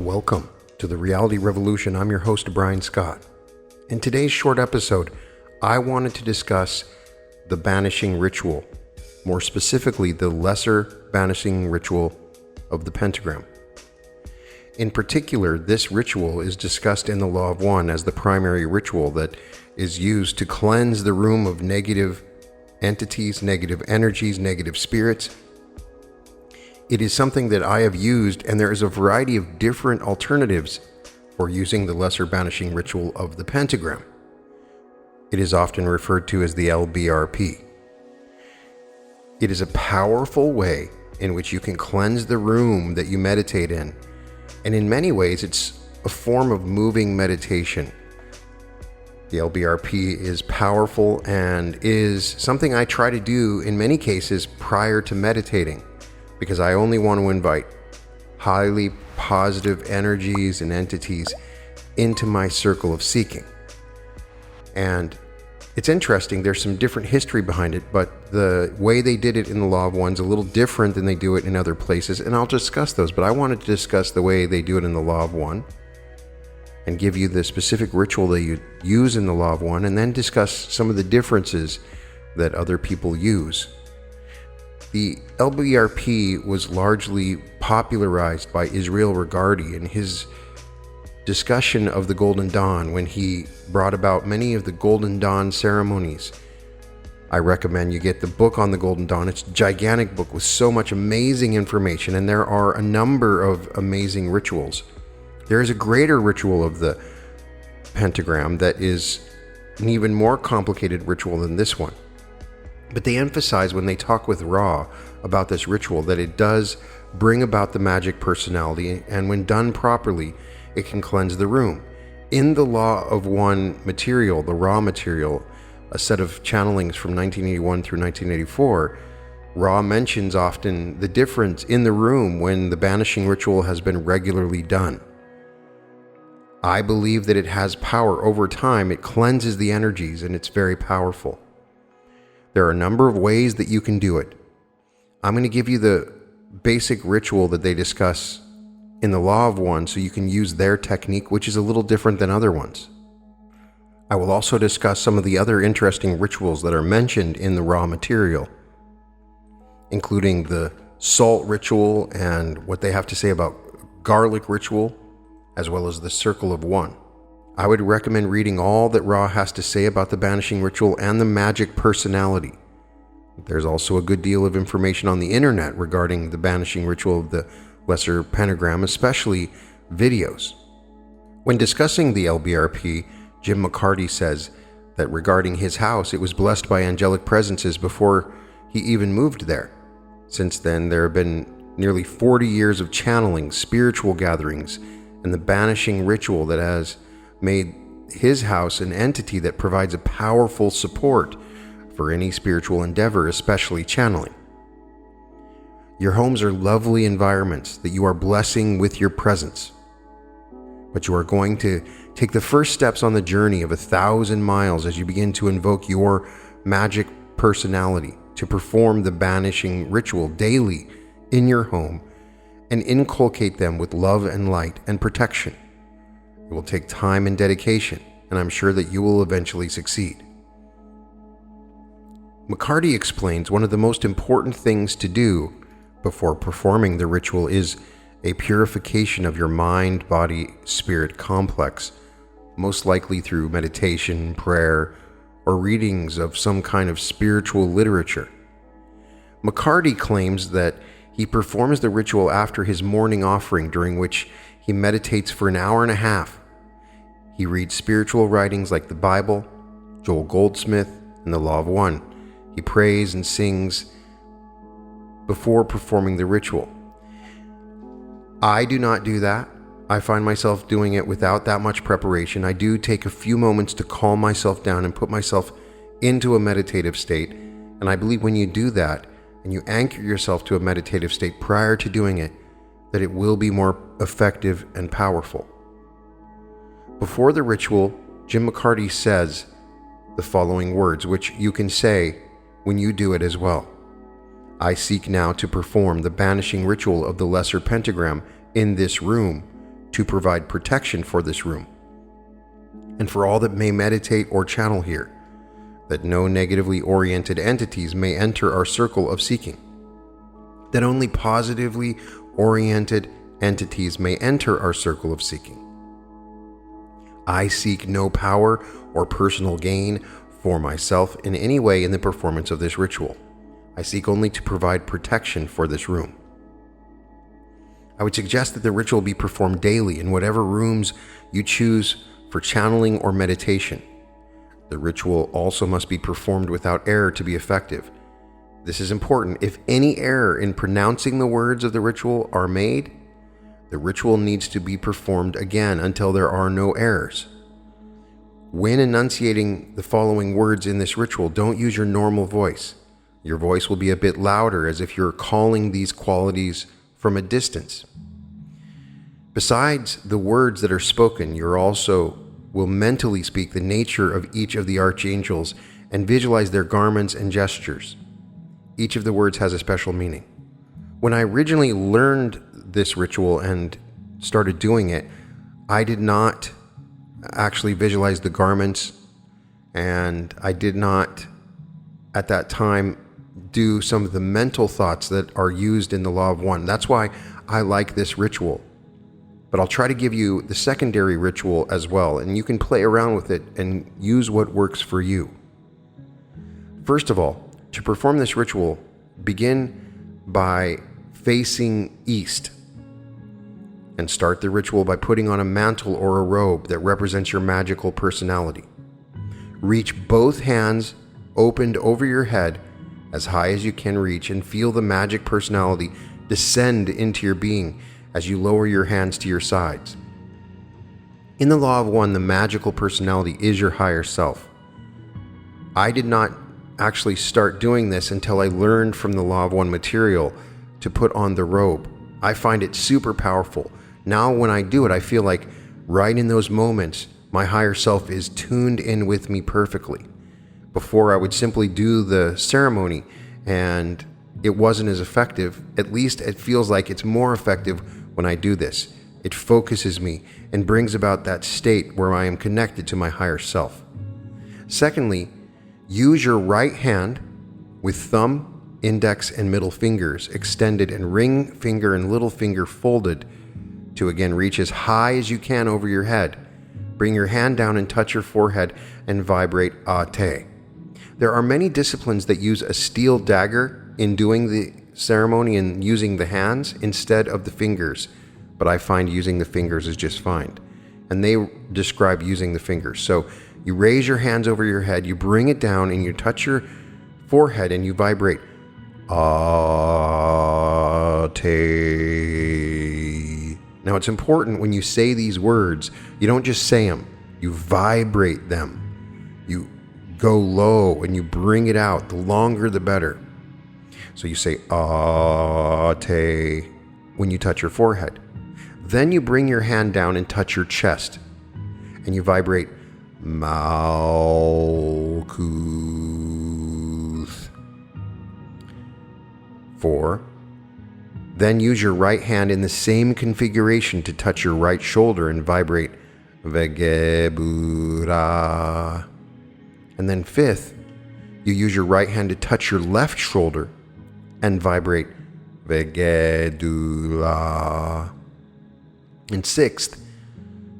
Welcome to the Reality Revolution. I'm your host, Brian Scott. In today's short episode, I wanted to discuss the Banishing Ritual, more specifically the Lesser Banishing Ritual of the Pentagram. In particular, this ritual is discussed in the Law of One as the primary ritual that is used to cleanse the room of negative entities, negative energies, negative spirits. It is something that I have used, and there is a variety of different alternatives for using the Lesser Banishing Ritual of the Pentagram. It is often referred to as the LBRP. It is a powerful way in which you can cleanse the room that you meditate in, and in many ways it's a form of moving meditation. The LBRP is powerful and is something I try to do in many cases prior to meditating, because I only want to invite highly positive energies and entities into my circle of seeking. And it's interesting, there's some different history behind it, but the way they did it in the Law of One is a little different than they do it in other places, and I'll discuss those, but I wanted to discuss the way they do it in the Law of One and give you the specific ritual that you use in the Law of One, and then discuss some of the differences that other people use. The LBRP was largely popularized by Israel Regardie in his discussion of the Golden Dawn when he brought about many of the Golden Dawn ceremonies. I recommend you get the book on the Golden Dawn. It's a gigantic book with so much amazing information, and there are a number of amazing rituals. There is a greater ritual of the pentagram that is an even more complicated ritual than this one. But they emphasize when they talk with Ra about this ritual that it does bring about the magic personality, and when done properly, it can cleanse the room. In the Law of One material, the Ra material, a set of channelings from 1981 through 1984, Ra mentions often the difference in the room when the banishing ritual has been regularly done. I believe that it has power over time. It cleanses the energies, and it's very powerful. There are a number of ways that you can do it. I'm going to give you the basic ritual that they discuss in the Law of One so you can use their technique, which is a little different than other ones. I will also discuss some of the other interesting rituals that are mentioned in the Ra material, including the salt ritual and what they have to say about garlic ritual, as well as the Circle of One. I would recommend reading all that Ra has to say about the banishing ritual and the magic personality. There's also a good deal of information on the internet regarding the banishing ritual of the Lesser Pentagram, especially videos. When discussing the LBRP, Jim McCarty says that regarding his house, it was blessed by angelic presences before he even moved there. Since then, there have been nearly 40 years of channeling, spiritual gatherings, and the banishing ritual that has made his house an entity that provides a powerful support for any spiritual endeavor, especially channeling. Your homes are lovely environments that you are blessing with your presence, but you are going to take the first steps on the journey of 1,000 miles as you begin to invoke your magic personality to perform the banishing ritual daily in your home and inculcate them with love and light and protection. It will take time and dedication, and I'm sure that you will eventually succeed. McCarty explains one of the most important things to do before performing the ritual is a purification of your mind, body, spirit complex, most likely through meditation, prayer, or readings of some kind of spiritual literature. McCarty claims that he performs the ritual after his morning offering, during which he meditates for an hour and a half. He reads spiritual writings like the Bible, Joel Goldsmith, and the Law of One. He prays and sings before performing the ritual. I do not do that. I find myself doing it without that much preparation. I do take a few moments to calm myself down and put myself into a meditative state. And I believe when you do that and you anchor yourself to a meditative state prior to doing it, that it will be more effective and powerful. Before the ritual, Jim McCarty says the following words, which you can say when you do it as well. I seek now to perform the banishing ritual of the Lesser Pentagram in this room to provide protection for this room, and for all that may meditate or channel here, that no negatively oriented entities may enter our circle of seeking, that only positively oriented entities may enter our circle of seeking. I seek no power or personal gain for myself in any way in the performance of this ritual. I seek only to provide protection for this room. I would suggest that the ritual be performed daily in whatever rooms you choose for channeling or meditation. The ritual also must be performed without error to be effective. This is important. If any error in pronouncing the words of the ritual are made, the ritual needs to be performed again until there are no errors. When enunciating the following words in this ritual, don't use your normal voice. Your voice will be a bit louder, as if you're calling these qualities from a distance. Besides the words that are spoken, you also will mentally speak the nature of each of the archangels and visualize their garments and gestures. Each of the words has a special meaning. When I originally learned this ritual and started doing it, I did not actually visualize the garments, and I did not at that time do some of the mental thoughts that are used in the Law of One. That's why I like this ritual. But I'll try to give you the secondary ritual as well, and you can play around with it and use what works for you. First of all, to perform this ritual, begin by facing east, and start the ritual by putting on a mantle or a robe that represents your magical personality. Reach both hands opened over your head as high as you can reach, and feel the magic personality descend into your being as you lower your hands to your sides. In the Law of One, the magical personality is your higher self. I did not actually start doing this until I learned from the Law of One material to put on the robe. I find it super powerful. Now when I do it, I feel like right in those moments, my higher self is tuned in with me perfectly. Before, I would simply do the ceremony and it wasn't as effective. At least it feels like it's more effective when I do this. It focuses me and brings about that state where I am connected to my higher self. Secondly, use your right hand with thumb, index, and middle fingers extended and ring finger and little finger folded to again reach as high as you can over your head. Bring your hand down and touch your forehead and vibrate Ate. There are many disciplines that use a steel dagger in doing the ceremony and using the hands instead of the fingers, but I find using the fingers is just fine. And they describe using the fingers. So you raise your hands over your head, you bring it down, and you touch your forehead and you vibrate Ate. Now it's important when you say these words, you don't just say them, you vibrate them. You go low and you bring it out. The longer the better. So you say Ate when you touch your forehead. Then you bring your hand down and touch your chest. And you vibrate Malkuth. 4. Then use your right hand in the same configuration to touch your right shoulder and vibrate Vegebura. And then 5th, you use your right hand to touch your left shoulder and vibrate Vegedula. And 6th,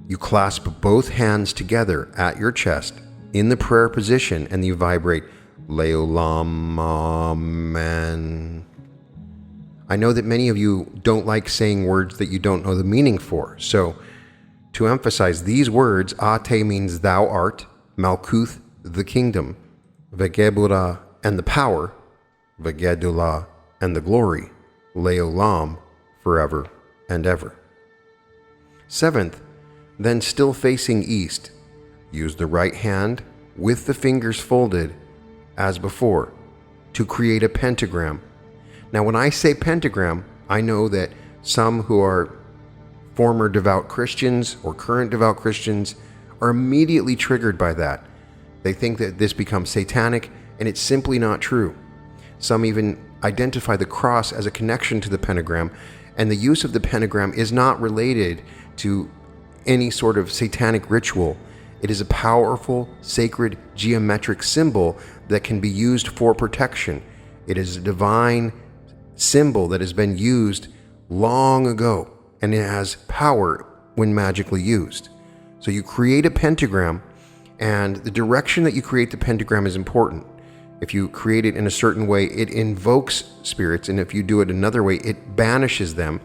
you clasp both hands together at your chest in the prayer position and you vibrate Leolam Amen. I know that many of you don't like saying words that you don't know the meaning for. So to emphasize these words, Ate means thou art, Malkuth, the kingdom, Vegebura, and the power, Vegedula, and the glory, Leolam, forever and ever. 7th, then still facing east, use the right hand with the fingers folded as before to create a pentagram. Now when I say pentagram, I know that some who are former devout Christians or current devout Christians are immediately triggered by that. They think that this becomes satanic, and it's simply not true. Some even identify the cross as a connection to the pentagram And the use of the pentagram is not related to any sort of satanic ritual. It is a powerful, sacred, geometric symbol that can be used for protection. It is a divine symbol that has been used long ago, and it has power when magically used. So you create a pentagram, and the direction that you create the pentagram is important. If you create it in a certain way, it invokes spirits, and if you do it another way, it banishes them.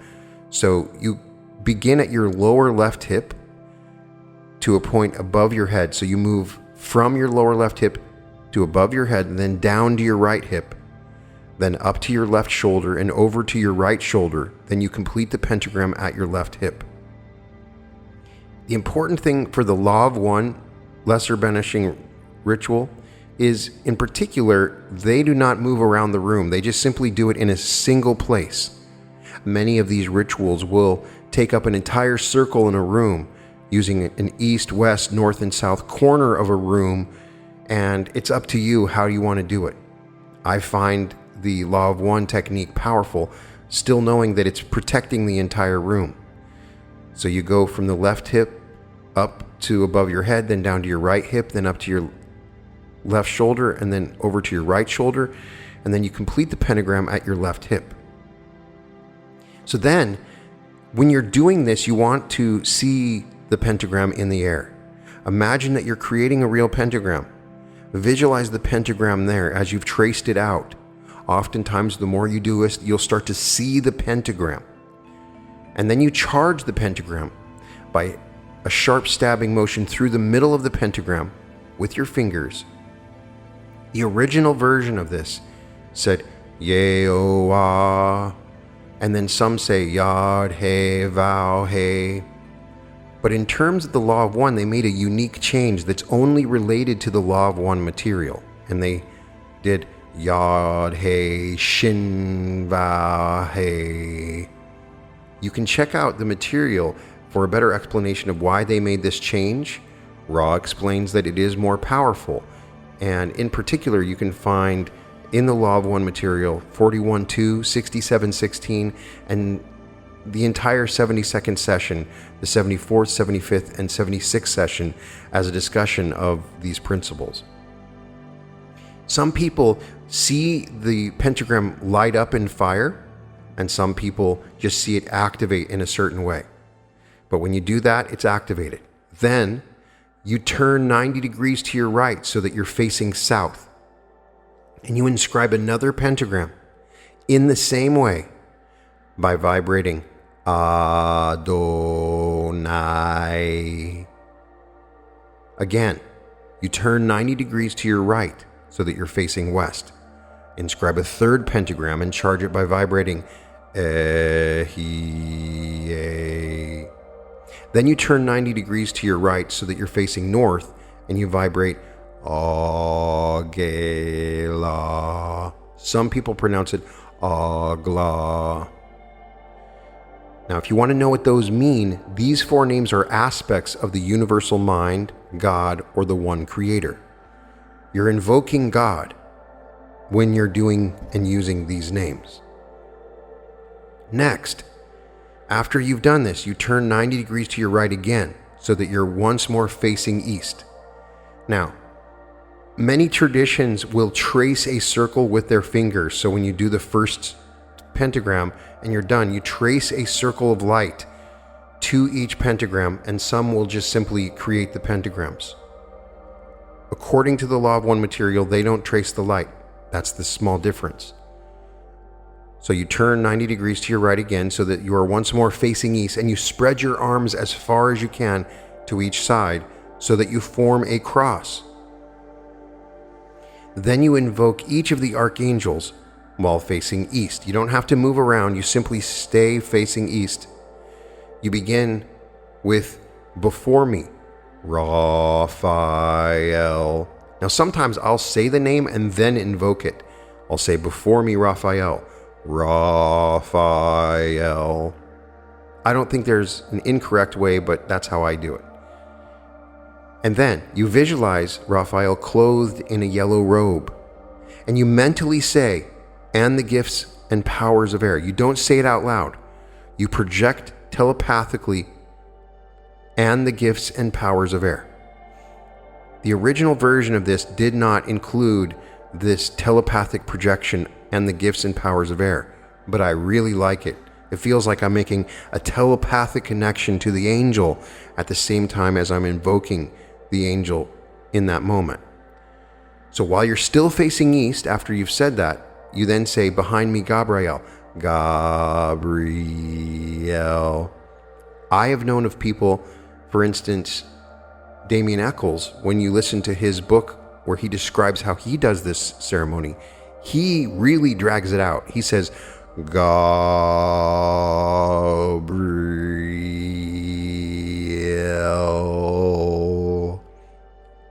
So you begin at your lower left hip to a point above your head. So you move from your lower left hip to above your head, and then down to your right hip, then up to your left shoulder and over to your right shoulder. Then you complete the pentagram at your left hip. The important thing for the Law of One, Lesser Banishing Ritual, is in particular, they do not move around the room. They just simply do it in a single place. Many of these rituals will take up an entire circle in a room using an east, west, north, and south corner of a room, and it's up to you how you want to do it. I find the Law of One technique powerful, still knowing that it's protecting the entire room. So you go from the left hip up to above your head, then down to your right hip, then up to your left shoulder, and then over to your right shoulder, and then you complete the pentagram at your left hip. So then, when you're doing this, you want to see the pentagram in the air. Imagine that you're creating a real pentagram. Visualize the pentagram there as you've traced it out. Oftentimes, the more you do this, you'll start to see the pentagram. And then you charge the pentagram by a sharp stabbing motion through the middle of the pentagram with your fingers. The original version of this said Yehovah, and then some say Yod He Vav He. But in terms of the Law of One, they made a unique change that's only related to the Law of One material, and they did Yod He Shin Vav He. You can check out the material for a better explanation of why they made this change. Ra explains that it is more powerful. And in particular, you can find in the Law of One material 41.2, 67.16, and the entire 72nd session, the 74th, 75th, and 76th session as a discussion of these principles. Some people see the pentagram light up in fire, and some people just see it activate in a certain way. But when you do that, it's activated. Then you turn 90 degrees to your right so that you're facing south. And you inscribe another pentagram in the same way by vibrating Adonai. Again, you turn 90 degrees to your right so that you're facing west. Inscribe a third pentagram and charge it by vibrating Ehyeh. Then you turn 90 degrees to your right so that you're facing north, and you vibrate Agela. Some people pronounce it Agla. Now, if you want to know what those mean, these four names are aspects of the universal mind, God, or the one creator. You're invoking God when you're doing and using these names. Next, after you've done this, you turn 90 degrees to your right again so that you're once more facing east. Now, many traditions will trace a circle with their fingers. So when you do the first pentagram and you're done, you trace a circle of light to each pentagram, and some will just simply create the pentagrams. According to the Law of One material, they don't trace the light. That's the small difference. So you turn 90 degrees to your right again so that you are once more facing east, and you spread your arms as far as you can to each side so that you form a cross. Then you invoke each of the archangels while facing east. You don't have to move around, you simply stay facing east. You begin with before me, Raphael. Now sometimes I'll say the name and then invoke it. I'll say before me, Raphael. Raphael. I don't think there's an incorrect way, but that's how I do it. And then you visualize Raphael clothed in a yellow robe, and you mentally say, and the gifts and powers of air. You don't say it out loud. You project telepathically and the gifts and powers of air. The original version of this did not include this telepathic projection and the gifts and powers of air, but I really like it. It feels like I'm making a telepathic connection to the angel at the same time as I'm invoking the angel in that moment. So while you're still facing east after you've said that, you then say, behind me, Gabriel. Gabriel. I have known of people, for instance, Damien Eccles, when you listen to his book where he describes how he does this ceremony, he really drags it out. He says, Gabriel.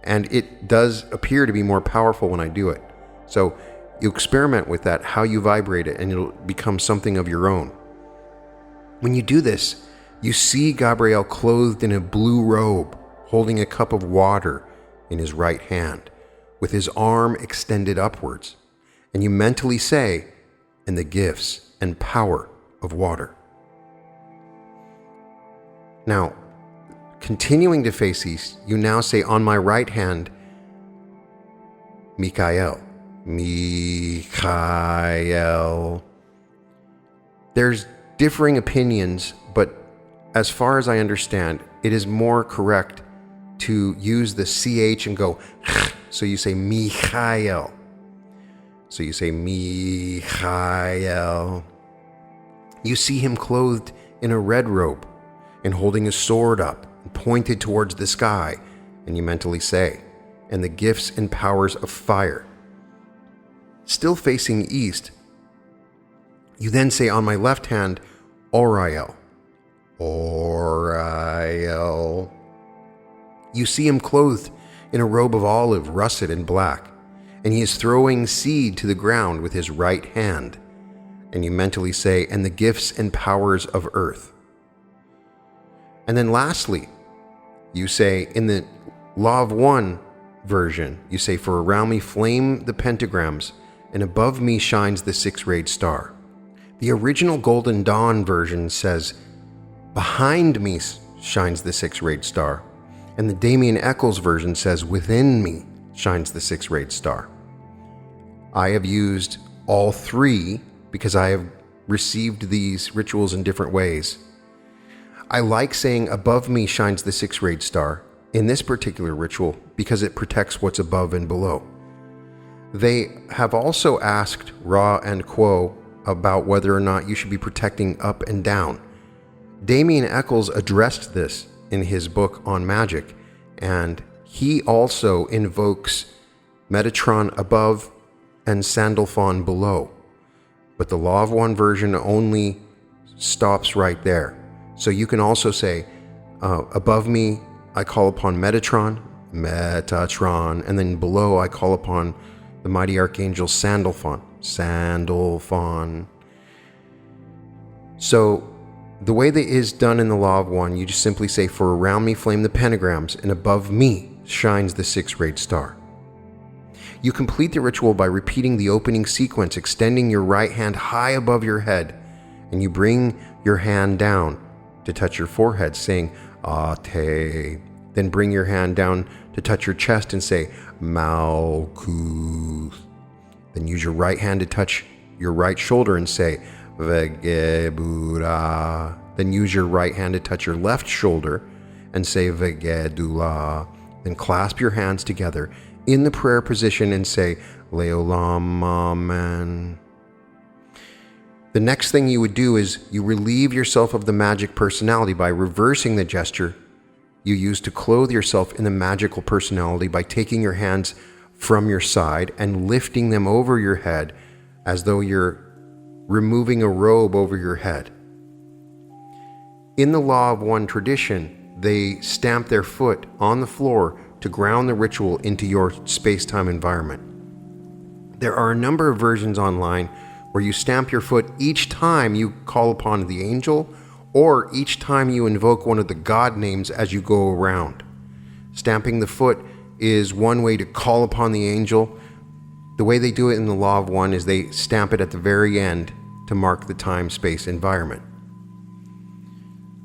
And it does appear to be more powerful when I do it. So you experiment with that, how you vibrate it, and it'll become something of your own. When you do this, you see Gabriel clothed in a blue robe, holding a cup of water in his right hand, with his arm extended upwards. And you mentally say, "and the gifts and power of water." Now, continuing to face east, you now say, on my right hand, Michael. Michael. There's differing opinions, but as far as I understand, it is more correct to use the CH and go, so you say Michael. So you say Michael. You see him clothed in a red robe and holding a sword up and pointed towards the sky, and you mentally say, "and the gifts and powers of fire." Still facing east, you then say, on my left hand, Oriel. Oriel. You see him clothed in a robe of olive, russet and black, and he is throwing seed to the ground with his right hand. And you mentally say, "and the gifts and powers of earth." And then lastly, you say, in the Law of One version, you say, "for around me flame the pentagrams, and above me shines the six-rayed star." The original Golden Dawn version says, "behind me shines the six-rayed star," and the Damien Eccles version says, "within me shines the six-rayed star." I have used all three because I have received these rituals in different ways. I like saying, "above me shines the six-rayed star" in this particular ritual because it protects what's above and below. They have also asked Ra and Quo about whether or not you should be protecting up and down. Damien Eccles addressed this in his book on magic, and he also invokes Metatron above and Sandalphon below. But the Law of One version only stops right there. So you can also say, above me I call upon Metatron, and then below I call upon the mighty archangel Sandalphon. So the way that is done in the Law of One, you just simply say, "for around me flame the pentagrams, and above me shines the six-rayed star." You complete the ritual by repeating the opening sequence, extending your right hand high above your head, and you bring your hand down to touch your forehead, saying, Ate. Then bring your hand down to touch your chest and say, Malkuth. Then use your right hand to touch your right shoulder and say, Vegebura. Then use your right hand to touch your left shoulder and say, Vegedula. Then clasp your hands together in the prayer position and say, Leolam Amen. The next thing you would do is you relieve yourself of the magic personality by reversing the gesture you use to clothe yourself in the magical personality by taking your hands from your side and lifting them over your head as though you're removing a robe over your head. In the Law of One tradition, they stamp their foot on the floor to ground the ritual into your space-time environment. There are a number of versions online where you stamp your foot each time you call upon the angel or each time you invoke one of the god names as you go around. Stamping the foot is one way to call upon the angel. The way they do it in the Law of One is they stamp it at the very end to mark the time-space environment.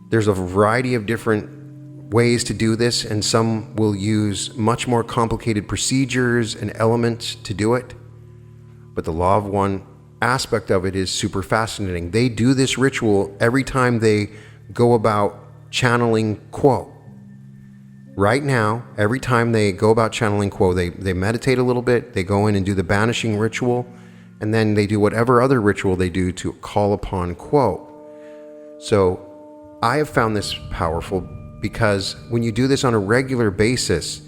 There's a variety of different ways to do this, and some will use much more complicated procedures and elements to do it. But the Law of One aspect of it is super fascinating. They do this ritual every time they go about channeling Quo. Right now, every time they go about channeling Quo, they meditate a little bit, they go in and do the Banishing Ritual, and then they do whatever other ritual they do to call upon Quo. So I have found this powerful because when you do this on a regular basis,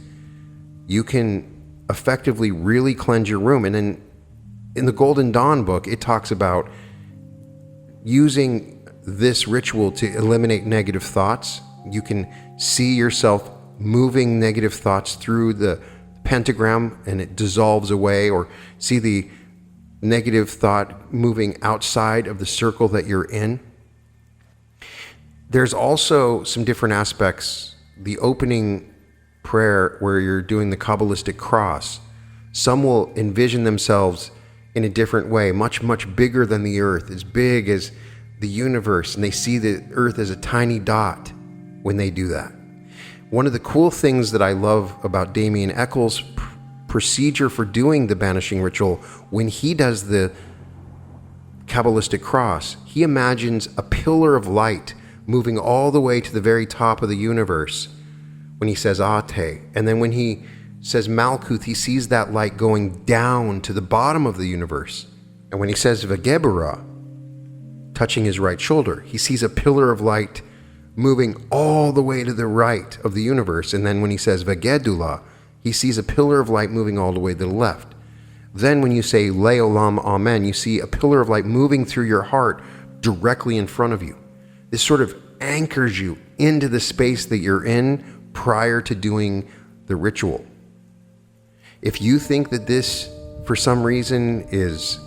you can effectively really cleanse your room. And then in the Golden Dawn book, it talks about using this ritual to eliminate negative thoughts. You can see yourself moving negative thoughts through the pentagram and it dissolves away, or see the negative thought moving outside of the circle that you're in. There's also some different aspects. The opening prayer where you're doing the Kabbalistic Cross, some will envision themselves in a different way, much, much bigger than the earth, as big as the universe, and they see the earth as a tiny dot when they do that. One of the cool things that I love about Damien Eccles' procedure for doing the Banishing Ritual, when he does the Kabbalistic Cross, he imagines a pillar of light moving all the way to the very top of the universe when he says Ate. And then when he says Malkuth, he sees that light going down to the bottom of the universe. And when he says Vagebura, touching his right shoulder, he sees a pillar of light moving all the way to the right of the universe. And then when he says Vagedula, he sees a pillar of light moving all the way to the left. Then when you say Leolam Amen, you see a pillar of light moving through your heart directly in front of you. This sort of anchors you into the space that you're in prior to doing the ritual. If you think that this, for some reason, is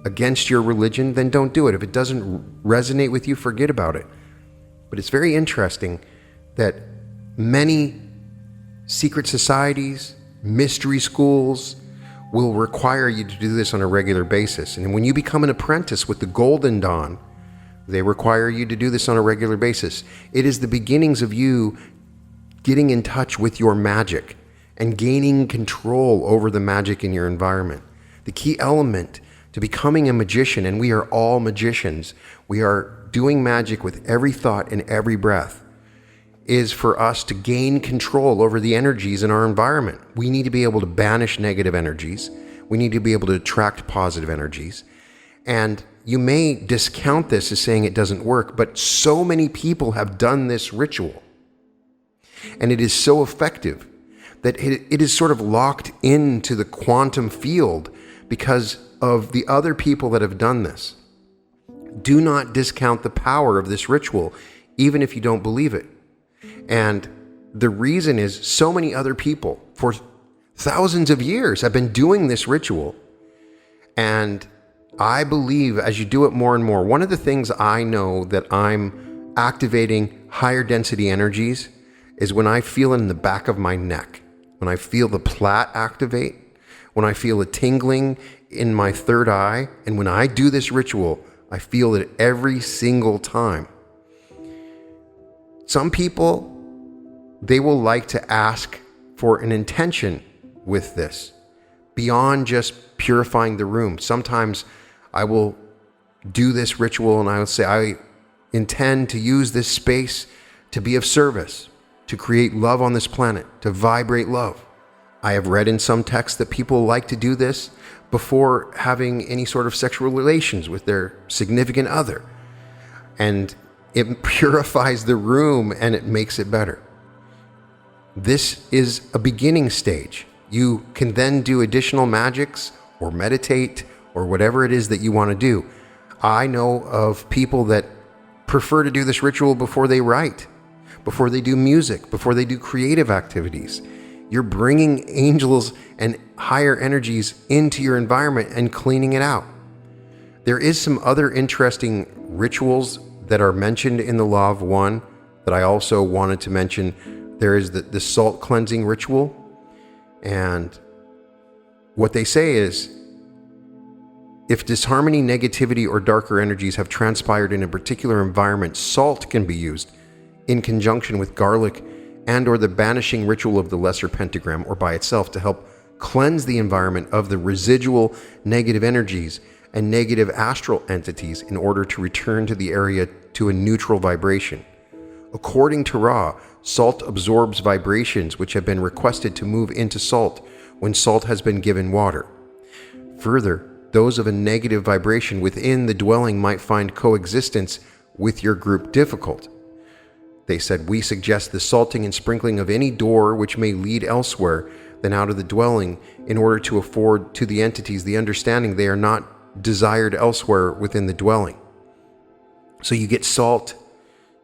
against your religion, then don't do it. If it doesn't resonate with you, forget about it. But it's very interesting that many secret societies, mystery schools will require you to do this on a regular basis. And when you become an apprentice with the Golden Dawn, they require you to do this on a regular basis. It is the beginnings of you getting in touch with your magic and gaining control over the magic in your environment. The key element to becoming a magician, and we are all magicians, we are doing magic with every thought and every breath, is for us to gain control over the energies in our environment. We need to be able to banish negative energies. We need to be able to attract positive energies. And you may discount this as saying it doesn't work, but so many people have done this ritual. And it is so effective that it is sort of locked into the quantum field because of the other people that have done this. Do not discount the power of this ritual, even if you don't believe it. And the reason is so many other people for thousands of years have been doing this ritual. And I believe as you do it more and more, one of the things I know that I'm activating higher density energies is when I feel it in the back of my neck, when I feel the plait activate, when I feel a tingling in my third eye, and when I do this ritual, I feel it every single time. Some people, they will like to ask for an intention with this, beyond just purifying the room. Sometimes I will do this ritual and I will say, I intend to use this space to be of service, to create love on this planet, to vibrate love. I have read in some texts that people like to do this before having any sort of sexual relations with their significant other. And it purifies the room and it makes it better. This is a beginning stage. You can then do additional magics or meditate or whatever it is that you want to do. I know of people that prefer to do this ritual before they write, before they do music, before they do creative activities. You're bringing angels and higher energies into your environment and cleaning it out. There is some other interesting rituals that are mentioned in the Law of One that I also wanted to mention. There is the salt cleansing ritual. And what they say is If disharmony, negativity, or darker energies have transpired in a particular environment, salt can be used in conjunction with garlic and or the banishing ritual of the Lesser Pentagram, or by itself, to help cleanse the environment of the residual negative energies and negative astral entities in order to return to the area to a neutral vibration. According to Ra, salt absorbs vibrations which have been requested to move into salt when salt has been given water. Further, those of a negative vibration within the dwelling might find coexistence with your group difficult. They said, we suggest the salting and sprinkling of any door which may lead elsewhere than out of the dwelling in order to afford to the entities the understanding they are not desired elsewhere within the dwelling. So you get salt,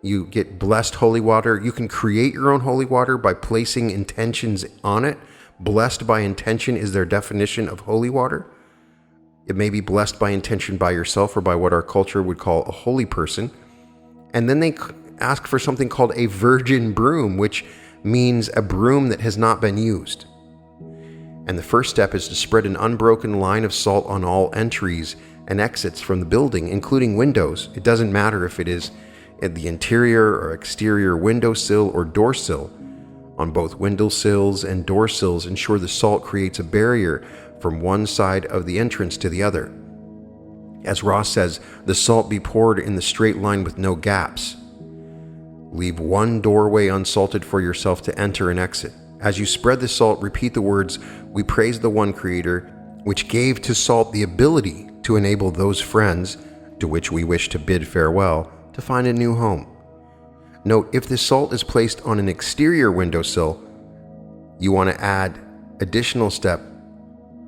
you get blessed holy water. You can create your own holy water by placing intentions on it. Blessed by intention is their definition of holy water. It may be blessed by intention by yourself or by what our culture would call a holy person. And then they ask for something called a virgin broom, which means a broom that has not been used. And the first step is to spread an unbroken line of salt on all entries and exits from the building, including windows. It doesn't matter if it is at the interior or exterior windowsill or door sill. On both windowsills and door sills, ensure the salt creates a barrier from one side of the entrance to the other. As Ross says, the salt be poured in the straight line with no gaps. Leave one doorway unsalted for yourself to enter and exit. As you spread the salt, repeat the words, "We praise the one Creator, which gave to salt the ability to enable those friends, to which we wish to bid farewell, to find a new home." Note, if the salt is placed on an exterior windowsill, you want to add additional step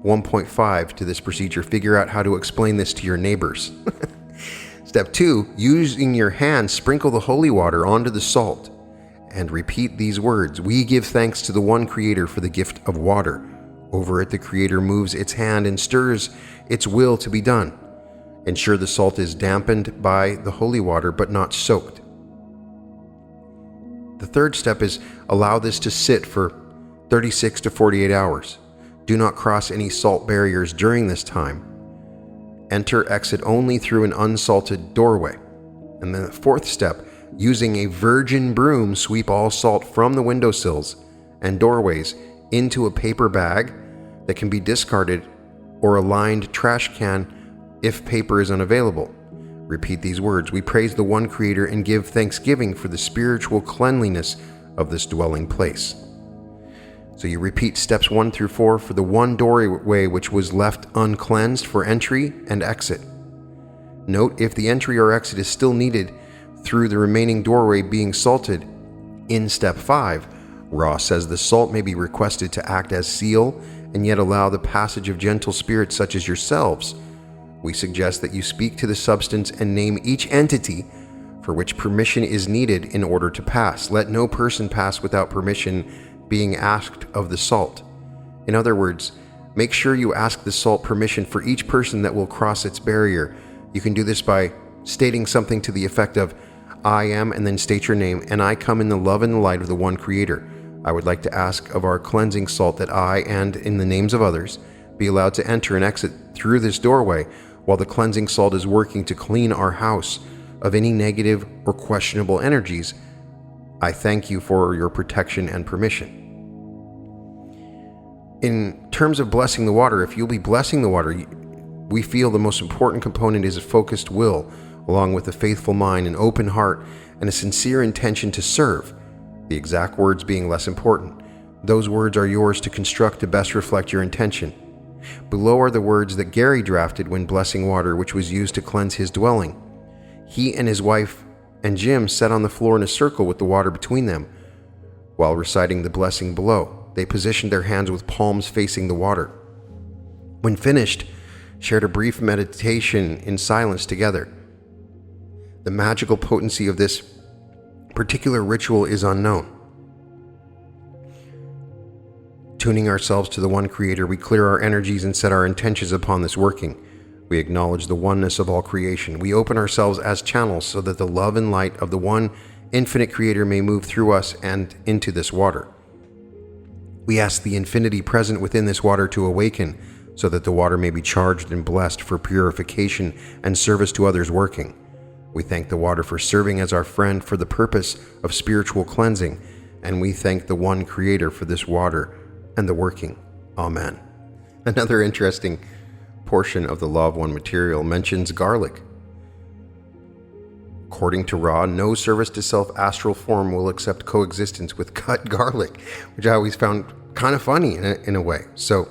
1.5 to this procedure. Figure out how to explain this to your neighbors. Step 2, using your hand, sprinkle the holy water onto the salt and repeat these words. "We give thanks to the one Creator for the gift of water. Over it, the Creator moves its hand and stirs its will to be done. Ensure the salt is dampened by the holy water but not soaked." The third step is allow this to sit for 36 to 48 hours. Do not cross any salt barriers during this time. Enter, exit only through an unsalted doorway. And then the fourth step, using a virgin broom, sweep all salt from the windowsills and doorways into a paper bag that can be discarded or a lined trash can if paper is unavailable. Repeat these words. "We praise the one Creator and give thanksgiving for the spiritual cleanliness of this dwelling place." So you repeat steps 1 through 4 for the one doorway which was left uncleansed for entry and exit. Note, if the entry or exit is still needed through the remaining doorway being salted, in step 5, Ra says the salt may be requested to act as seal and yet allow the passage of gentle spirits such as yourselves. We suggest that you speak to the substance and name each entity for which permission is needed in order to pass. Let no person pass without permission being asked of the salt. In other words, make sure you ask the salt permission for each person that will cross its barrier. You can do this by stating something to the effect of, "I am," and then state your name, "and I come in the love and the light of the one Creator. I would like to ask of our cleansing salt that I, and in the names of others, be allowed to enter and exit through this doorway while the cleansing salt is working to clean our house of any negative or questionable energies. I thank you for your protection and permission." In terms of blessing the water, if you'll be blessing the water, we feel the most important component is a focused will, along with a faithful mind, an open heart, and a sincere intention to serve, the exact words being less important. Those words are yours to construct to best reflect your intention. Below are the words that Gary drafted when blessing water, which was used to cleanse his dwelling. He and his wife and Jim sat on the floor in a circle with the water between them while reciting the blessing below. They positioned their hands with palms facing the water. When finished, shared a brief meditation in silence together. The magical potency of this particular ritual is unknown. Tuning ourselves to the one Creator, we clear our energies and set our intentions upon this working. We acknowledge the oneness of all creation. We open ourselves as channels so that the love and light of the one infinite Creator may move through us and into this water. We ask the infinity present within this water to awaken, so that the water may be charged and blessed for purification and service to others working. We thank the water for serving as our friend for the purpose of spiritual cleansing, and we thank the one Creator for this water and the working. Amen. Another interesting portion of the Law of One material mentions garlic. According to Ra, no service to self-astral form will accept coexistence with cut garlic, which I always found kind of funny in a way. So,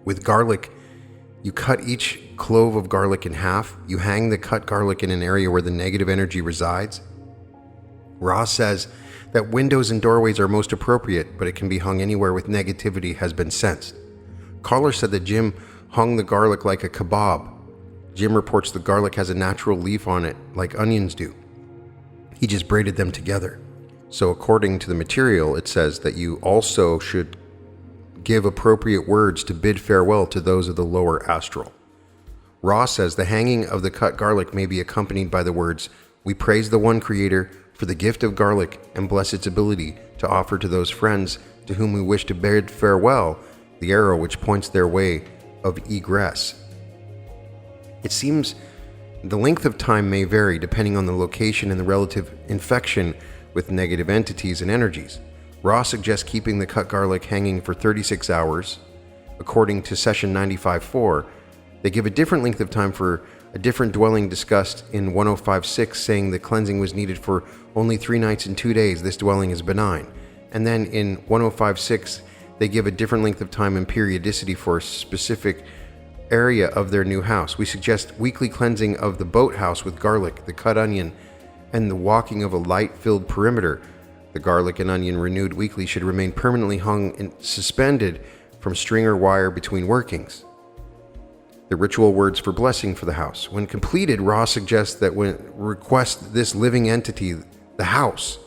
with garlic, you cut each clove of garlic in half. You hang the cut garlic in an area where the negative energy resides. Ra says that windows and doorways are most appropriate, but it can be hung anywhere with negativity has been sensed. Caller said that Jim hung the garlic like a kebab. Jim reports the garlic has a natural leaf on it, like onions do. He just braided them together. So according to the material, it says that you also should give appropriate words to bid farewell to those of the lower astral. Ra says the hanging of the cut garlic may be accompanied by the words, "We praise the one Creator for the gift of garlic and bless its ability to offer to those friends to whom we wish to bid farewell the arrow which points their way of egress." It seems the length of time may vary depending on the location and the relative infection with negative entities and energies. Ra suggests keeping the cut garlic hanging for 36 hours. According to session 95.4, they give a different length of time for a different dwelling discussed in 105.6, saying the cleansing was needed for only 3 nights and 2 days. This dwelling is benign. And then in 105.6, they give a different length of time and periodicity for a specific area of their new house. We suggest weekly cleansing of the boathouse with garlic, the cut onion, and the walking of a light-filled perimeter. The garlic and onion renewed weekly should remain permanently hung and suspended from string or wire between workings. The ritual words for blessing for the house. When completed, Ra suggests that when request this living entity, the house,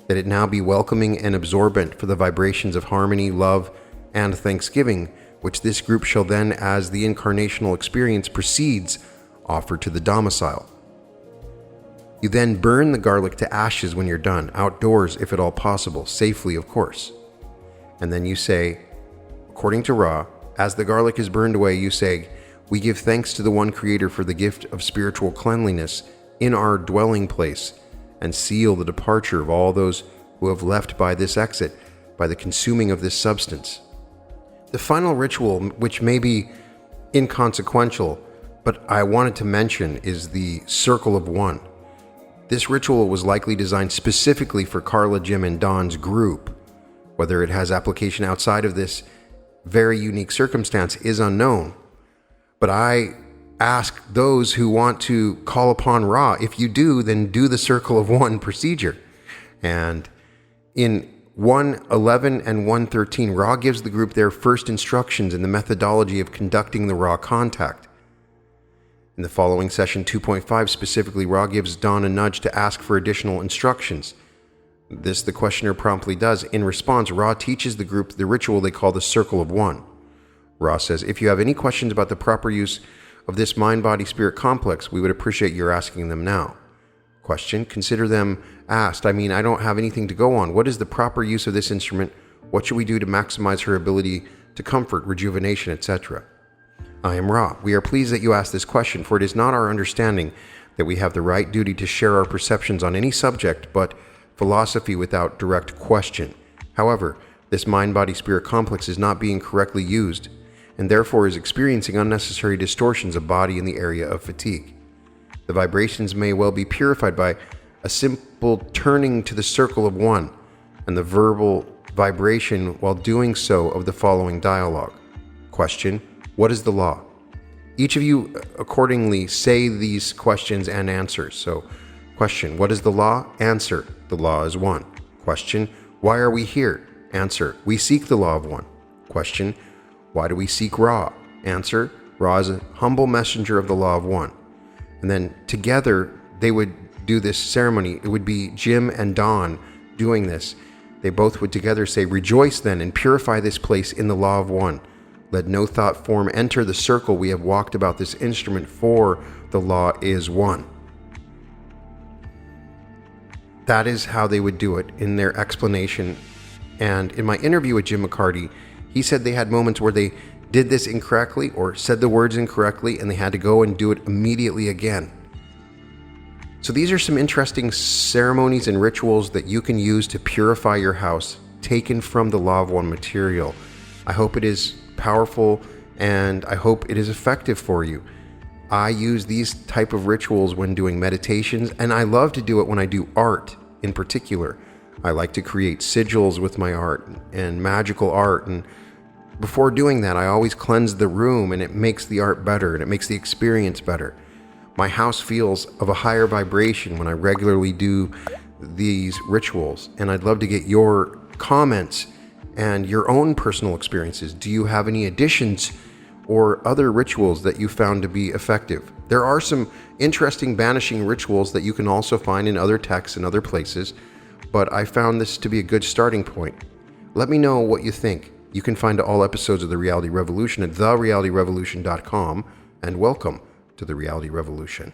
that it now be welcoming and absorbent for the vibrations of harmony, love, and thanksgiving, which this group shall then, as the incarnational experience proceeds, offer to the domicile. You then burn the garlic to ashes when you're done, outdoors if at all possible, safely of course. And then you say, according to Ra, as the garlic is burned away, you say, "We give thanks to the one Creator for the gift of spiritual cleanliness in our dwelling place, and seal the departure of all those who have left by this exit, by the consuming of this substance." The final ritual, which may be inconsequential, but I wanted to mention, is the Circle of One. This ritual was likely designed specifically for Carla, Jim, and Don's group. Whether it has application outside of this very unique circumstance is unknown. But I ask those who want to call upon Ra, if you do, then do the Circle of One procedure. And in 1.11 and 1.13, Ra gives the group their first instructions in the methodology of conducting the Ra contact. In the following session 2.5, specifically, Ra gives Don a nudge to ask for additional instructions. This the questioner promptly does. In response, Ra teaches the group the ritual they call the Circle of One. Ra says, "If you have any questions about the proper use of this mind-body-spirit complex, we would appreciate your asking them now." Question: Consider them asked. I mean, I don't have anything to go on. What is the proper use of this instrument? What should we do to maximize her ability to comfort, rejuvenation, etc.? I am Ra. We are pleased that you asked this question, for it is not our understanding that we have the right duty to share our perceptions on any subject, but philosophy without direct question. However, this mind-body-spirit complex is not being correctly used, and therefore is experiencing unnecessary distortions of body in the area of fatigue. The vibrations may well be purified by a simple turning to the Circle of One and the verbal vibration while doing so of the following dialogue. Question: What is the law? Each of you accordingly say these questions and answers. So, question: What is the law? Answer: The law is one. Question: Why are we here? Answer: We seek the law of one. Question: Why do we seek Ra? Answer: Ra is a humble messenger of the law of one. And then together they would do this ceremony. It would be Jim and Don doing this. They both would together say, "Rejoice then and purify this place in the law of one. Let no thought form enter the circle we have walked about this instrument, for the law is one." That is how they would do it in their explanation. And in my interview with Jim McCarty, he said they had moments where they did this incorrectly or said the words incorrectly, and they had to go and do it immediately again. So these are some interesting ceremonies and rituals that you can use to purify your house, taken from the Law of One material. I hope it is powerful and I hope it is effective for you. I use these type of rituals when doing meditations, and I love to do it when I do art in particular. I like to create sigils with my art and magical art, and before doing that, I always cleanse the room, and it makes the art better and it makes the experience better. My house feels of a higher vibration when I regularly do these rituals, and I'd love to get your comments and your own personal experiences. Do you have any additions or other rituals that you found to be effective? There are some interesting banishing rituals that you can also find in other texts and other places, but I found this to be a good starting point. Let me know what you think. You can find all episodes of The Reality Revolution at therealityrevolution.com, and welcome to The Reality Revolution.